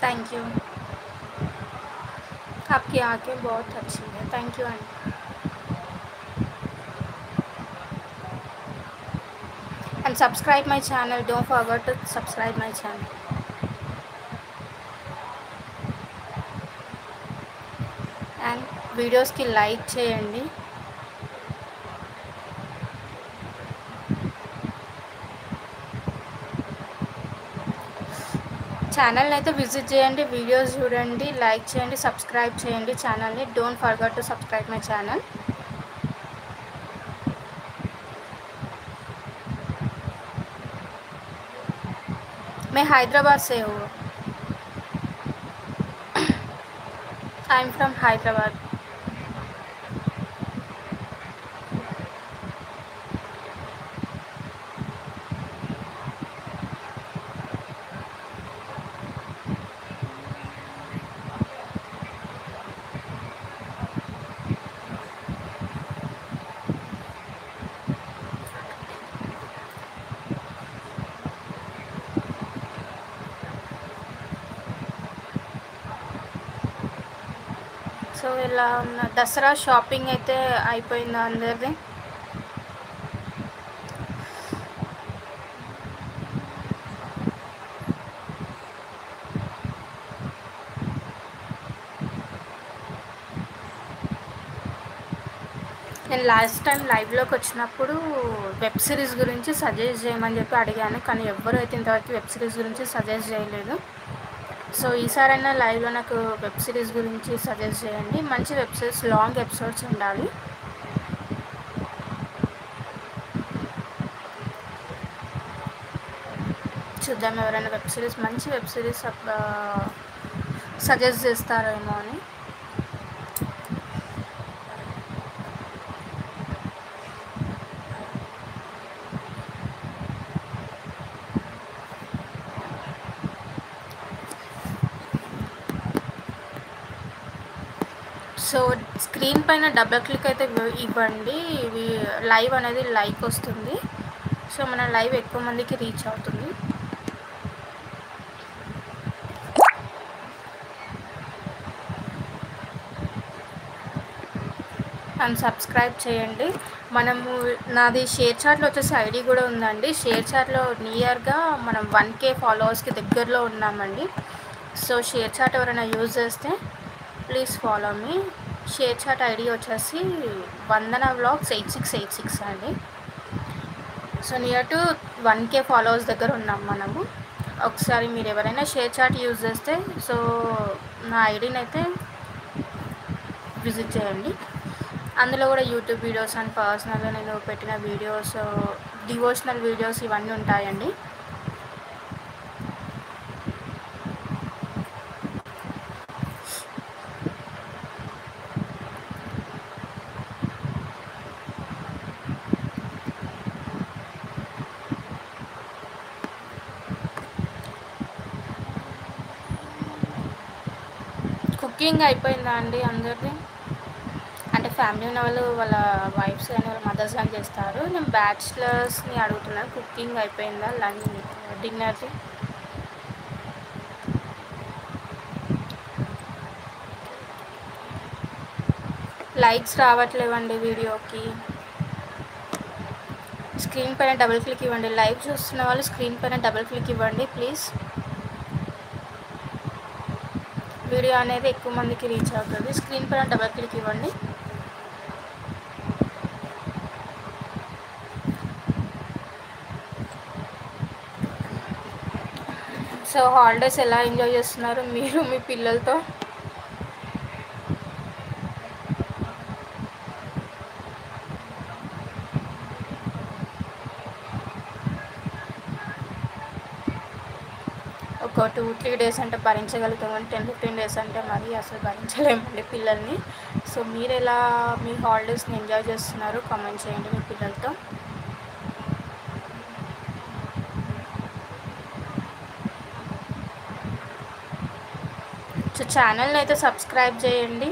Thank you. आपकी आँखें बहुत अच्छी हैं। Thank you aunty. And subscribe my channel. Don't forget to subscribe my channel. And videos की like చేయండి. ఛానల్ని అయితే విజిట్ చేయండి, వీడియోస్ చూడండి, లైక్ చేయండి, సబ్స్క్రైబ్ చేయండి ఛానల్ని. Don't forget to subscribe my channel. मैं हैदराबाद से हूँ. I am from Hyderabad. So ఇలా ఉన్న దసరా షాపింగ్ అయితే అయిపోయిందా అందరిది? నేను లాస్ట్ టైం లైవ్లోకి వచ్చినప్పుడు వెబ్ సిరీస్ గురించి సజెస్ట్ చేయమని చెప్పి అడిగాను, కానీ ఎవ్వరు అయితే ఇంతవరకు వెబ్ సిరీస్ గురించి సజెస్ట్ చేయలేదు. సో ఈసారైనా లైవ్లో నాకు వెబ్ సిరీస్ గురించి సజెస్ట్ చేయండి. మంచి వెబ్ సిరీస్, లాంగ్ ఎపిసోడ్స్ ఉండాలి. చూద్దాం ఎవరైనా వెబ్ సిరీస్, మంచి వెబ్ సిరీస్ సజెస్ట్ చేస్తారేమో అని. సో స్క్రీన్ పైన డబుల్ క్లిక్ అయితే ఇవ్వండి, ఇవి లైవ్ అనేది లైక్ వస్తుంది. సో మన లైవ్ ఎక్కువ మందికి రీచ్ అవుతుంది. అండ్ సబ్స్క్రైబ్ చేయండి. మనము నాది షేర్ చాట్లో వచ్చేసి ఐడి కూడా ఉందండి. షేర్ చాట్లో నియర్గా మనం 1K ఫాలోవర్స్కి దగ్గరలో ఉన్నామండి. సో షేర్ చాట్ ఎవరైనా యూజ్ చేస్తే please follow me. ShareChat ID వచ్చేసి వందన వ్లాగ్స్ 8686 అండి. So near to 1K followers దగ్గర ఉన్నాం మనము. ఒకసారి మీరు ఎవరైనా షేర్ చాట్ యూజ్ చేస్తే సో నా ఐడిని అయితే విజిట్ చేయండి. అందులో కూడా యూట్యూబ్ వీడియోస్ అండ్ పర్సనల్గా నేను పెట్టిన వీడియోస్, డివోషనల్ వీడియోస్ ఇవన్నీ ఉంటాయండి. కుకింగ్ అయిపోయిందా అండి అందరిది? అంటే ఫ్యామిలీ ఉన్న వాళ్ళు వాళ్ళ వైఫ్స్ కానీ వాళ్ళ మదర్స్ కానీ చేస్తారు. నేను బ్యాచిలర్స్ని అడుగుతున్నాను, కుకింగ్ అయిపోయిందా, లంచ్ డిన్నర్ది? లైక్స్ రావట్లేవండి వీడియోకి. స్క్రీన్ పైన డబుల్ క్లిక్ ఇవ్వండి. లైవ్ చూస్తున్న వాళ్ళు స్క్రీన్ పైన డబుల్ క్లిక్ ఇవ్వండి ప్లీజ్. వీడియో అనేది ఎక్కువ మందికి రీచ్ అవుతుంది. స్క్రీన్ పైన డబుల్ క్లిక్ ఇవ్వండి. సో హాలిడేస్ ఎలా ఎంజాయ్ చేస్తున్నారు మీరు మీ పిల్లలతో? ఒక 2-3 డేస్ అంటే భరించగలుగుతామని, 10-15 డేస్ అంటే మరీ అసలు భరించలేమండి పిల్లల్ని. సో మీరు ఎలా మీ హాలిడేస్ని ఎంజాయ్ చేస్తున్నారు కామెంట్ చేయండి మీ పిల్లలతో. సో ఛానల్ని అయితే సబ్స్క్రైబ్ చేయండి.